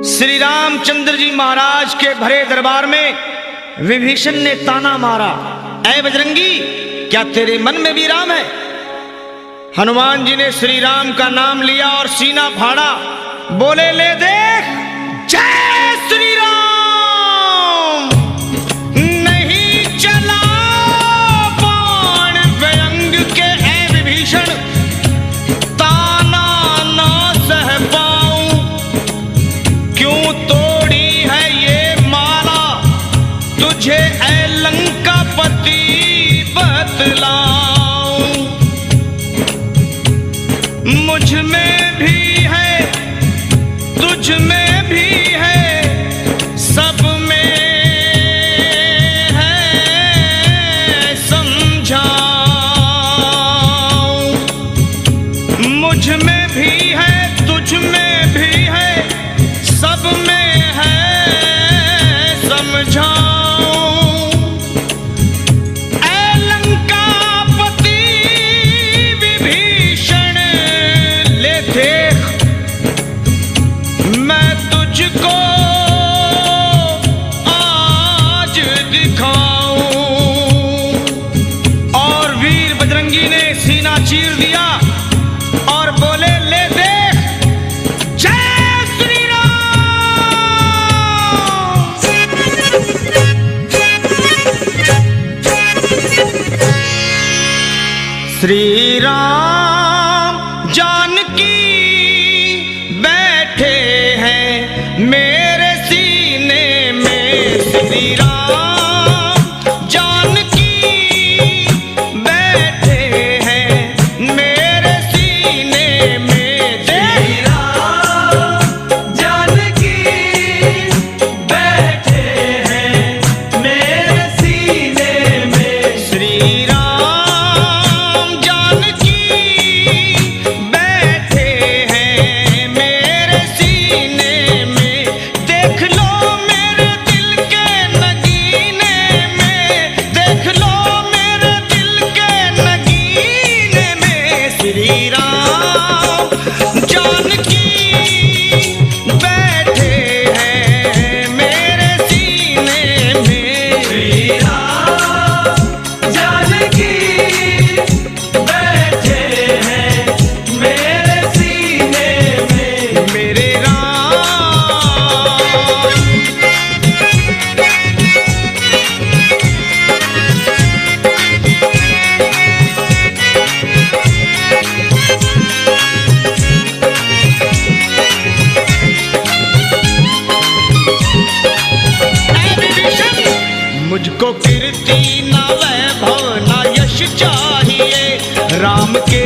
श्री रामचंद्र जी महाराज के भरे दरबार में विभीषण ने ताना मारा, ऐ बजरंगी, क्या तेरे मन में भी राम है? हनुमान जी ने श्री राम का नाम लिया और सीना फाड़ा, बोले, ले देख, जय श्री राम। नहीं चला बाण व्यंग के ऐ विभीषण, ताना ना सह पाऊं, क्यों तोड़ी है ये माला, तुझे ऐ लंकापति बतलाऊं। मुझ में भी है, तुझ में भी है, सब में है समझाऊं। मुझ में भी है, तुझ में भी है, सब में है समझाऊं। ऐ लंकापति विभीषण, ले देख, मैं तुझको आज दिखाऊं। और वीर बजरंगी ने सीना चीर दिया और बोले, ले देख, जय श्री राम। श्री राम जानकी बैठे हैं मेरे सीने में, श्री राम जानकी बैठे हैं मेरे सीने में। श्री राम जानकी बैठे हैं मेरे सीने में। श्री राम जानकी बैठे हैं मेरे सीने में। देख लो मेरे दिल के नगीने में, देख लो मेरे दिल के नगीने में। श्री राम जानकी बैठे हैं मेरे सीने में। श्री राम जानकी बैठे हैं मेरे सीने में। मेरे राम ऐ विभीषण, मुझको कीर्ति ना वैभव ना यश चाहिए, राम के